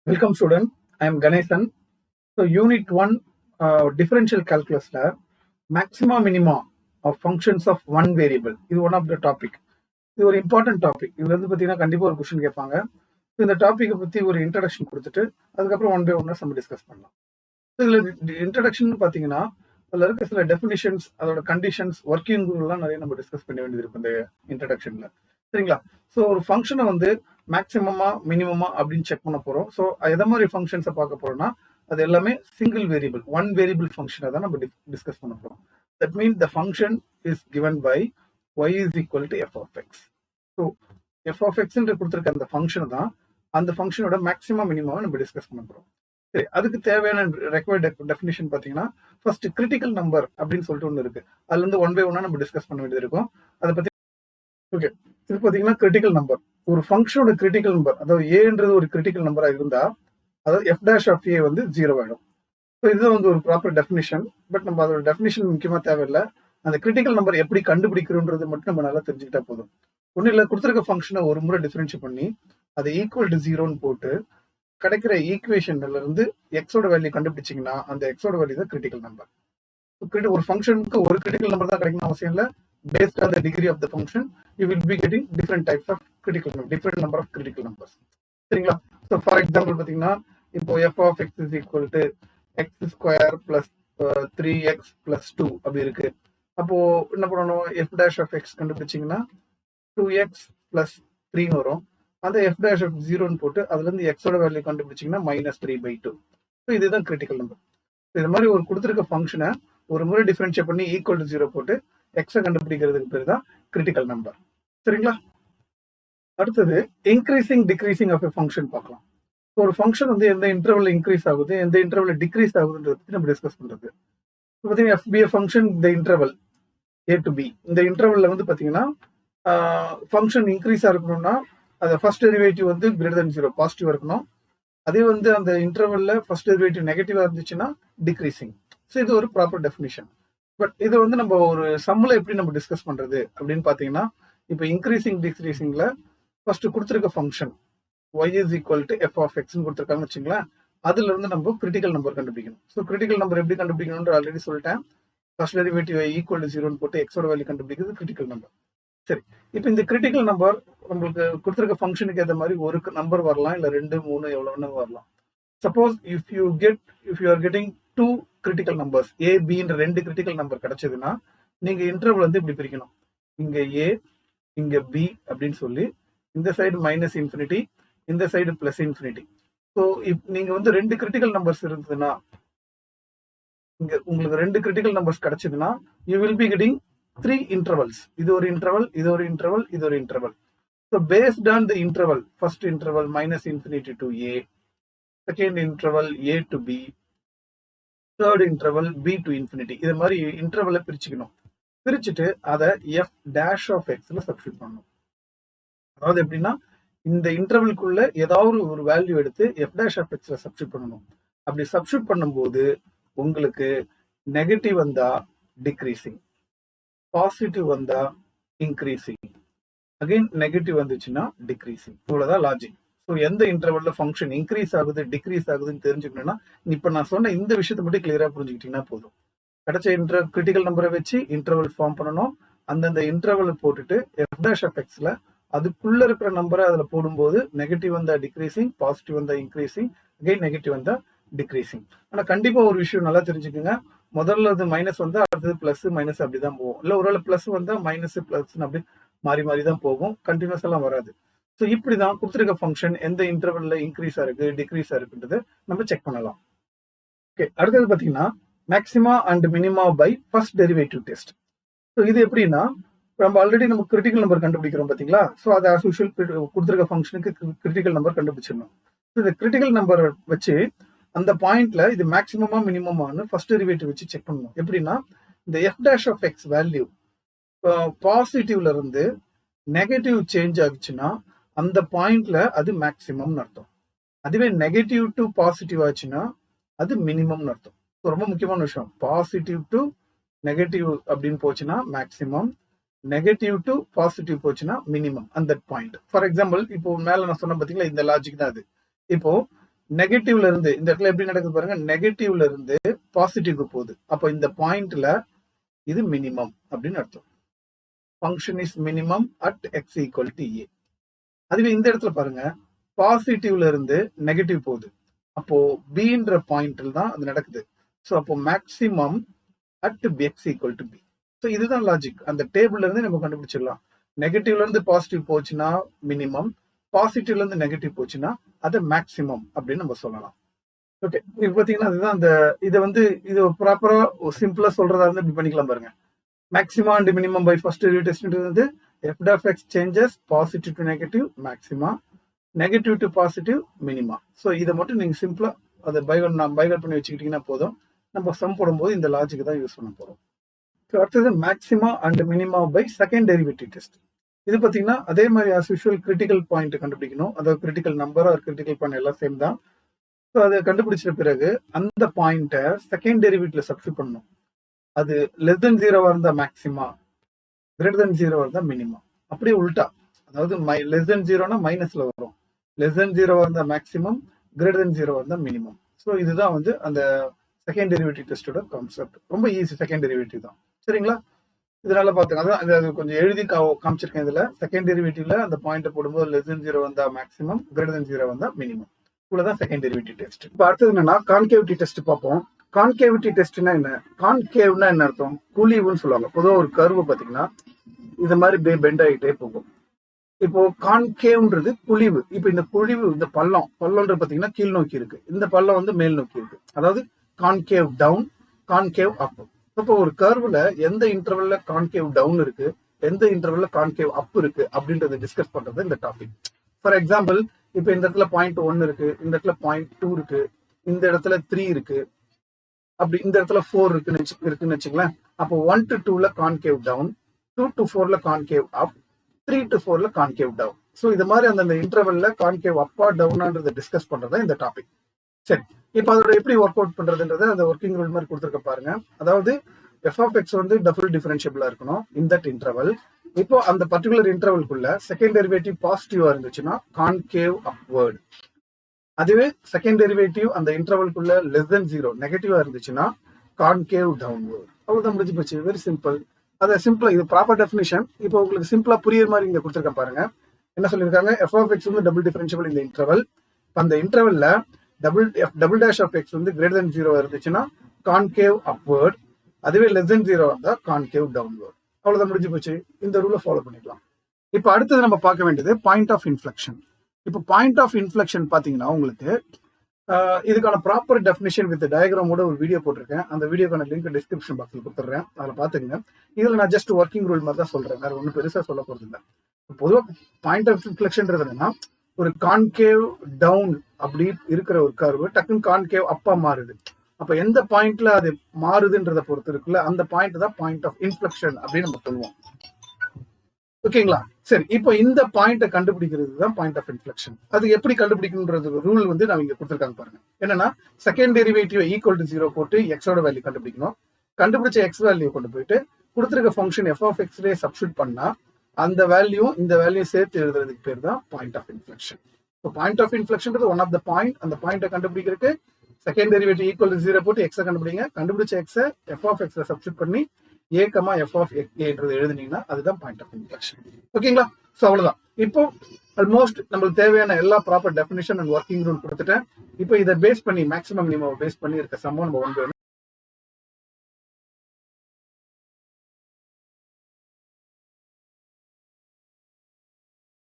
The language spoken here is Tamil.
Welcome student, I am Ganeshan. So unit 1 differential calculus maxima minima of functions of one variable is one of the topic. இது ஒரு இம்பார்ட்டன்ட் டாபிக். இதுல இருந்து பார்த்தீங்கன்னா கண்டிப்பாக ஒரு கொஸ்டின் கேட்பாங்க. இந்த டாப்பிக்கை பற்றி ஒரு இன்ட்ரடக்ஷன் கொடுத்துட்டு அதுக்கப்புறம் ஒன் பை ஒன்னா நம்ம டிஸ்கஸ் பண்ணலாம். இதில் இன்ட்ரடக்ஷன் பார்த்தீங்கன்னா அதில் இருக்க சில டெஃபினிஷன்ஸ், அதோட கண்டிஷன்ஸ், ஒர்க்கிங் ரூல்லாம் நிறைய நம்ம டிஸ்கஸ் பண்ண வேண்டியது இருக்கும் இந்த இன்ட்ரடக்ஷன்ல. சரிங்களா? ஸோ ஒரு ஃபங்க்ஷனை வந்து மேக்ஸிமமா மினிமமா அப்படின்னு செக் பண்ண போறோம். ஸோ எதை மாதிரி ஃபங்க்ஷன்ஸை பார்க்க போறோம்னா அது எல்லாமே சிங்கிள் வேரியபிள், ஒன் வேரியபிள் ஃபங்க்ஷனை தான் நம்ம டிஸ்கஸ் பண்ண போறோம். That mean the function is given by y is equal to f of x. So f of x என்று கொடுத்துருக்க அந்த ஃபங்க்ஷன் தான் அந்த ஃபங்க்ஷனோட மேக்ஸிமம் மினிமம் நம்ம டிஸ்கஸ் பண்ண போறோம். சரி, அதுக்கு தேவையான ரெக்வயர்ட் டெஃபினிஷன் பார்த்தீங்கன்னா ஃபர்ஸ்ட் கிரிட்டிக்கல் நம்பர் அப்படின்னு சொல்லிட்டு ஒன்று இருக்கு. அதுல இருந்து ஒன் பை ஒன்னா நம்ம டிஸ்கஸ் பண்ண வேண்டியது இருக்கும். அதை பத்தி ஓகே, இது பார்த்தீங்கன்னா கிரிட்டிக்கல் நம்பர். ஒரு ஃபங்க்ஷனோட கிரிட்டிக்கல் நம்பர், அதாவது ஏன்றது ஒரு கிரிட்டிக்கல் நம்பரா இருந்தா அதாவது f dash of a வந்து 0 ஆயிடும். ஸோ இதுதான் வந்து ஒரு ப்ராப்பர் டெஃபினிஷன். பட் நம்ம அதோட டெஃபினிஷன் முக்கியமா தேவையில்லை. அந்த கிரிட்டிக்கல் நம்பர் எப்படி கண்டுபிடிக்கிறோன்றது மட்டும் நம்ம நல்லா தெரிஞ்சுக்கிட்டா போதும். ஒன்றும் இல்லை, கொடுத்துருக்க ஃபங்க்ஷனை ஒரு முறை டிஃபரன்ஷியேட் பண்ணி அதை ஈக்குவல் டு 0ன்னு போட்டு கிடைக்கிற ஈக்குவேஷன்ல இருந்து எக்ஸோட வேல்யூ கண்டுபிடிச்சிங்கன்னா அந்த எக்ஸோட வேல்யூ தான் கிரிட்டிக்கல் நம்பர். ஒரு ஃபங்க்ஷனுக்கு ஒரு கிரிட்டிக்கல் நம்பர் தான் கிடைக்கணும் அவசியம் இல்லை. Based on the degree of the function, you will be getting different types of critical number, different number of critical numbers. சரிங்களா? So for example பார்த்தீங்கன்னா இப்போ f of x is equal to x square plus 3x plus 2 அப்படி இருக்கு. அப்போ என்ன பண்ணணும், f dash of x கண்டுபிடிச்சிங்கன்னா 2x plus 3ன்னு வரும். அந்த f dash of 0ன்னு போட்டு அதுல இருந்து x ஓட வேல்யூ கண்டுபிடிச்சிங்கன்னா -3/2. ஸோ இதுதான் கிரிட்டிக்கல் நம்பர். இது மாதிரி ஒரு கொடுத்துருக்க ஃபங்க்ஷனை ஒரு முறை டிஃபரன்ஷியேட் பண்ணி ஈக்குவல் டு 0 போட்டு எக்ஸை கண்டுபிடிக்கிறதுக்கு பேர் தான் கிரிட்டிக்கல் நம்பர். சரிங்களா? அடுத்தது increasing decreasing of a function பார்க்கலாம். ஒரு ஃபங்க்ஷன் வந்து எந்த இன்டர்வல்ல இன்க்ரீஸ் ஆகுது, எந்த இன்டர்வல்ல டிக்ரீஸ் ஆகுதுன்றத பத்தி நம்ம டிஸ்கஸ் பண்றது. பார்த்தீங்கன்னா எஃப் பி எ ஃபங்க்ஷன் இந்த இன்டர்வல் ஏ டு பி, இந்த இன்டர்வல்ல வந்து பார்த்தீங்கன்னா ஃபங்க்ஷன் இன்க்ரீஸா இருக்கணும்னா அது ஃபர்ஸ்ட் டெரிவேட்டிவ் வந்து கிரேட்டர் தென் 0 பாசிட்டிவ் இருக்கணும். அதே வந்து அந்த இன்டர்வல்ல ஃபர்ஸ்ட் டெரிவேட்டிவ் நெகட்டிவா இருந்துச்சுன்னா டிக்ரீசிங். ஸோ இது ஒரு ப்ராப்பர் டெஃபினிஷன். பட் இது வந்து நம்ம ஒரு சம்மில் எப்படி நம்ம டிஸ்கஸ் பண்றது அப்படின்னு பார்த்தீங்கன்னா இப்போ இன்க்ரீசிங் டிக்ரீசிங்ல ஃபர்ஸ்ட் கொடுத்துருக்க function y is equal to f of x கொடுத்துருக்காங்கன்னு வச்சுங்களேன். அதுல இருந்து நம்ம கிரிட்டிக்கல் நம்பர் கண்டுபிடிக்கணும். ஸோ கிரிட்டிக்கல் நம்பர் எப்படி கண்டுபிடிக்கணும்ன்ற ஆல்ரெடி சொல்லிட்டேன். ஃபர்ஸ்ட் டெரிவேட்டிவ் ஈக்குவல் டு 0ன்னு போட்டு எக்ஸோட வேல்யூ கண்டுபிடிக்கிறது கிரிட்டிக்கல் நம்பர். சரி, இப்போ இந்த கிரிட்டிக்கல் நம்பர் நம்மளுக்கு கொடுத்துருக்க ஃபங்க்ஷனுக்கு ஏற்ற மாதிரி ஒரு நம்பர் வரலாம், இல்லை 2, 3 எவ்வளோ வேணா வரலாம். Suppose if you are getting 2 critical numbers ஏ பின்ற 2 கிரிட்டிக்கல் நம்பர் கிடைச்சதுன்னா நீங்க இன்டர்வல் வந்து இப்படி பிரிக்கணும். இங்க ஏ இங்க பி அப்படின்னு சொல்லி இந்த சைடு -∞, இந்த சைடு +∞. ஸோ நீங்க வந்து 2 கிரிட்டிக்கல் நம்பர்ஸ் இருந்ததுன்னா இங்க உங்களுக்கு 2 கிரிட்டிக்கல் நம்பர்ஸ் கிடைச்சதுன்னா you will be getting 3 intervals. இது ஒரு இன்டர்வல், இது ஒரு இன்டர்வல், இது ஒரு interval. So based on the interval, first interval -∞ to a, second interval a to b, third interval b to ∞. இது மாதிரி இன்டர்வலை பிரிச்சுக்கணும். பிரிச்சுட்டு அதை f dash of xல சப்ஸ்டியூட் பண்ணணும். அதாவது எப்படின்னா இந்த இன்டர்வலுக்குள்ள ஏதாவது ஒரு வேல்யூ எடுத்து f dash of xல சப்ஸ்டியூட் பண்ணணும். அப்படி சப்ஸ்டியூட் பண்ணும்போது உங்களுக்கு நெகட்டிவ் வந்தா டிக்ரீசிங், பாசிட்டிவ் வந்தா இன்க்ரீசிங், அகைன் நெகட்டிவ் வந்துச்சுன்னா டிக்ரீசிங். இவ்வளவுதான் லாஜிக். ஸோ எந்த இன்டர்வல்ல ஃபங்க்ஷன் இன்க்ரீஸ் ஆகுது டிக்ரீஸ் ஆகுதுன்னு தெரிஞ்சுக்கணும்னா இப்போ நான் சொன்ன இந்த விஷயத்தை மட்டும் கிளியரா புரிஞ்சுக்கிட்டீங்கன்னா போதும். கிடைச்ச கிரிட்டிக்கல் நம்பரை வச்சு இன்டர்வல் ஃபார்ம் பண்ணணும். அந்தந்த இன்டர்வல் போட்டுட்டு f dash of xல அதுக்குள்ள இருக்கிற நம்பரை அதுல போடும்போது நெகட்டிவ் வந்தா டிக்ரீசிங், பாசிட்டிவ் வந்தா இன்க்ரீசிங், அகைன் நெகட்டிவ் வந்தா டிக்ரீசிங். ஆனா கண்டிப்பா ஒரு விஷயம் நல்லா தெரிஞ்சுக்கோங்க. முதல்ல அது மைனஸ் வந்தா அடுத்தது பிளஸ் மைனஸ் அப்படிதான் போகும். இல்ல ஒருவேளை பிளஸ் வந்தா மைனஸ் பிளஸ் அப்படி மாறி தான் போகும். கண்டினியூஸ் எல்லாம் வராது. ஸோ இப்படிதான் கொடுத்துருக்க ஃபங்க்ஷன் எந்த இன்டர்வல்ல இன்க்ரீஸா இருக்கு டிக்ரீஸா இருக்குன்றதை நம்ம செக் பண்ணலாம். ஓகே, அடுத்தது பார்த்தீங்கன்னா maxima and minima by first derivative test. So இது எப்படின்னா நம்ம ஆல்ரெடி நம்ம கிரிட்டிக்கல் நம்பர் கண்டுபிடிக்கிறோம் பார்த்தீங்களா. ஸோ அது ஆஸ் யூஷுவல் கொடுத்துருக்க ஃபங்க்ஷனுக்கு கிரிட்டிக்கல் நம்பர் கண்டுபிடிச்சிடணும். ஸோ இந்த கிரிட்டிக்கல் நம்பர் வச்சு அந்த பாயிண்ட்ல இது மேக்ஸிமமா மினிமமானு ஃபர்ஸ்ட் டெரிவேட்டிவ் வச்சு செக் பண்ணணும். எப்படின்னா இந்த f dash of x value பாசிட்டிவ்ல இருந்து நெகட்டிவ் சேஞ்ச் ஆச்சுன்னா அந்த பாயிண்ட்ல அது மேக்ஸிமம்னு அர்த்தம். அதுவே நெகட்டிவ் டு பாசிட்டிவ் ஆச்சுன்னா அது மினிமம்னு அர்த்தம். ரொம்ப முக்கியமான விஷயம், பாசிட்டிவ் டு நெகட்டிவ் அப்படின்னு போச்சுன்னா மேக்ஸிமம், நெகட்டிவ் டு பாசிட்டிவ் போச்சுன்னா மினிமம் அந்த பாயிண்ட். ஃபார் எக்ஸாம்பிள் இப்போ மேல நான் சொன்ன பார்த்தீங்களா, இந்த லாஜிக் தான் அது. இப்போ நெகட்டிவ்ல இருந்து இந்த இடத்துல எப்படி நடக்குது பாருங்க, நெகட்டிவ்ல இருந்து பாசிட்டிவ்க்கு போகுது. அப்போ இந்த பாயிண்ட்ல இது மினிமம் அப்படின்னு அர்த்தம். Function is minimum at x equal to a. அதுவே இந்த இடத்துல பாருங்க, பாசிட்டிவ்ல இருந்து நெகட்டிவ் போகுது. அப்போ பின்ற பாயிண்ட்ல தான் அது நடக்குது. ஸோ அப்போ maximum at x equal to B. So இதுதான் லாஜிக். அந்த டேபிள்ல இருந்து நம்ம கண்டுபிடிச்சிடலாம். நெகட்டிவ்ல இருந்து பாசிட்டிவ் போச்சுன்னா மினிமம், பாசிட்டிவ்ல இருந்து நெகட்டிவ் போச்சுன்னா அது மேக்சிமம் அப்படின்னு நம்ம சொல்லலாம். ஓகே, இப்போ பாத்தீங்கன்னா அதுதான் அந்த இதை வந்து இது ப்ராப்பரா சிம்பிளா சொல்றதா இருந்து இப்படி பண்ணிக்கலாம் பாருங்க. Maxima and minimum by first derivative test வந்து f of x changes positive to negative maxima, negative to positive minima. So இதை மட்டும் நீங்க சிம்பிளா அதை பைகட் பண்ணி வச்சுக்கிட்டீங்கன்னா போதும். நம்ம சம் போடும்போது இந்த லாஜிக் தான் யூஸ் பண்ண போறோம். ஸோ அடுத்தது maxima and minima by second derivative test. இது பார்த்தீங்கன்னா அதே மாதிரி ஆஸ் யூஷுவல் கிரிட்டிக்கல் பாயிண்ட் கண்டுபிடிக்கணும். அதாவது critical number or critical point எல்லாம் சேம் தான். ஸோ அதை கண்டுபிடிச்ச பிறகு அந்த பாயிண்ட்டை செகண்ட் டெரிவேட்டிவ்ல சப்ஸ்டிட் பண்ணணும். அது லெஸ் தென் 0 இருந்தா மேக்ஸிமா, கிரேட்டர் தென் 0 இருந்தா மினிமா. அப்படியே உல்டா, அதாவது லெஸ் தென் 0னா மைனஸ்ல வரும், லெஸ் தென் 0 இருந்தா மேக்ஸிமம், கிரேட்டர் தென் 0 இருந்தா மினிமம். ஸோ இதுதான் வந்து அந்த செகண்ட் டெரிவேட்டிவ் டெஸ்டோட கான்செப்ட். ரொம்ப ஈஸி, செகண்ட் டெரிவேட்டிவ் தான். சரிங்களா? இதனால பாத்துங்க, அதான் அது கொஞ்சம் எழுதி காமிச்சிருக்கேன். இதுல செகண்ட் டெரிவேட்டிவ்ல அந்த பாயிண்ட் போடும்போது லெஸ் தென் 0 வந்தா மேக்ஸிமம், கிரேட்டர் தென் 0 வந்தா மினிமம். இவ்வளவுதான் செகண்ட் டெரிவேட்டிவ் டெஸ்ட். இப்போ அடுத்தது என்னன்னா கான்கேவிட்டி டெஸ்ட் பார்ப்போம். கான்கேவிட்டி டெஸ்ட்னா என்ன? கான்கேவ்னா என்ன அர்த்தம்? குழிவுன்னு சொல்லுவாங்க. பொதுவாக ஒரு கர்வு பாத்தீங்கன்னா இது மாதிரி பெண்ட் ஆகிட்டே போகும். இப்போ கான்கேவ்ன்றது குழிவு. இப்போ இந்த குழிவு, இந்த பள்ளம்ன்றது பாத்தீங்கன்னா கீழ் நோக்கி இருக்கு, இந்த பள்ளம் வந்து மேல் நோக்கி இருக்கு. அதாவது கான்கேவ் டவுன், கான்கேவ் அப். இப்போ ஒரு கர்வ்ல எந்த இன்டர்வல்ல கான்கேவ் டவுன் இருக்கு, எந்த இன்டர்வல்ல கான்கேவ் அப் இருக்கு அப்படின்றத டிஸ்கஸ் பண்றது இந்த டாபிக். ஃபார் எக்ஸாம்பிள், இப்போ இந்த இடத்துல பாயிண்ட் 1 இருக்கு, இந்த இடத்துல பாயிண்ட் 2 இருக்கு, இந்த இடத்துல 3 இருக்கு, அப்படி இந்த இடத்துல 4 இருக்குன்னு வச்சுக்கலாம். அப்போ 1 to 2ல கான்கேவ் டவுன், 2 to 4ல கான்கேவ் அப், 3 to 4ல கான்கேவ் டவுன். ஸோ இது மாதிரி அந்த இன்டர்வல்ல கான்கேவ் அப்பா டவுனான்றதை டிஸ்கஸ் பண்றதா இந்த டாபிக். சரி, இப்போ அதோட எப்படி ஒர்க் அவுட் பண்றதுன்றத அந்த ஒர்க்கிங் ரூல் மாதிரி கொடுத்துருக்க பாருங்க. அதாவது f of x வந்து டபுள் டிஃபரன்ஷியபிளா இருக்கணும் இன் தட் இன்டர்வல். இப்போ அந்த பர்டிகுலர் இன்டர்வல்குள்ள செகண்ட் டெரிவேட்டிவ் பாசிட்டிவா இருந்துச்சுன்னா கான்கேவ் அப்வர்ட். அதுவே செகண்ட் டெரிவேட்டிவ் அந்த இன்டர்வல்குள்ள லெஸ் தென் 0 நெகட்டிவா இருந்துச்சுன்னா கான்கேவ் டவுன்வர்ட். அவ்வளவுதான், முடிஞ்சு போச்சு. Very simple. அதை சிம்பிளா, இது ப்ராப்பர் டெஃபினிஷன். இப்போ உங்களுக்கு சிம்பிளா புரியுற மாதிரி இங்க கொடுத்துருக்கேன் பாருங்க. என்ன சொல்லியிருக்காங்க? f of x வந்து டபுள் டிஃபரன்ஷியபிள் இந்த இன்டர்வல். அந்த இன்டர்வல்ல டபுள் டேஷ் ஆஃப் எக்ஸ் வந்து கிரேட்டர் தென் 0 இருந்துச்சுன்னா கான்கேவ் அப்வர்ட். அதுவே லெஸ் தென் 0 இருந்தா கான்கேவ் டவுன்வர்ட். அவ்வளவுதான், முடிஞ்சு போச்சு. இந்த ரூலை ஃபாலோ பண்ணிக்கலாம். இப்போ அடுத்தது நம்ம பார்க்க வேண்டியது பாயிண்ட் ஆஃப் இன்ஃப்ளெக்ஷன். இப்போ பாயிண்ட் ஆஃப் இன்ஃப்ளெக்ஷன் பாத்தீங்கன்னா உங்களுக்கு இதுக்கான ப்ராப்பர் டெஃபினிஷன் வித் டயக்ராமோட ஒரு வீடியோ போட்டிருக்கேன். அந்த வீடியோக்கான லிங்க் டிஸ்கிரிப்ஷன் பாக்ஸ்ல கொடுத்துட்றேன், அதில் பாத்துக்கங்க. இதுல நான் ஜஸ்ட் ஒர்க்கிங் ரூல் மாதிரி தான் சொல்றேன், வேற ஒன்றும் பெருசா சொல்ல போறது இல்லை. பொதுவாக பாயிண்ட் ஆஃப் இன்ஃப்ளெக்ஷன்ன்றது என்னன்னா, ஒரு கான்கேவ் டவுன் அப்படி இருக்கிற ஒரு கர்வு டக்குன்னு கான்கேவ் அப்பா மாறுது. அப்ப எந்த பாயிண்ட்ல அது மாறுதுன்றத பொறுத்து இருக்குல்ல, அந்த பாயிண்ட் தான் பாயிண்ட் ஆஃப் இன்ஃப்ளெக்ஷன் அப்படின்னு நம்ம சொல்லுவோம். ஓகேங்களா? சரி, இப்போ இந்த பாயிண்ட்டை கண்டுபிடிக்கிறது தான் பாயிண்ட் ஆஃப் இன்ஃப்ளெக்ஷன். அது எப்படி கண்டுபிடிக்கணும்ன்றது ரூல் வந்து நான் இங்க கொடுத்துருக்காங்க பாருங்க. என்னன்னா, செகண்ட் டெரிவேட்டிவ் ஈக்குவல் டு 0 போட்டு எக்ஸோட வேல்யூ கண்டுபிடிக்கணும். கண்டுபிடிச்ச எக்ஸ் வேல்யூ கொண்டு போயிட்டு கொடுத்துருக்க function f of x substitute பண்ணா அந்த வேல்யூ இந்த வேல்யூ சேர்த்து எழுதுறதுக்கு பேர் தான் பாயிண்ட் ஆஃப் இன்ஃப்ளெக்ஷன். இப்போ point of inflection one of the point. அந்த பாயிண்ட்டை கண்டுபிடிக்கிறதுக்கு செகண்ட் டெரிவேட்டிவ் ஈக்குவல் டு 0 போட்டு எக்ஸை கண்டுபிடிங்க. கண்டுபிடிச்ச எக்ஸை f of x சப்ஸ்டியூட் பண்ணி a, f of a எழுதுனீங்கன்னா அதுதான் பாயிண்ட் ஆஃப் இன்ஃப்ளெக்ஷன். ஓகேங்களா? ஸோ அவ்வளவுதான். இப்போ ஆல்மோஸ்ட் நம்மளுக்கு தேவையான எல்லா proper definition and working rule கொடுத்துட்டேன். இப்போ இதை பேஸ் பண்ணி மேக்ஸிமம் மினிமம் பேஸ் பண்ணி இருக்க சம்ம நம்ம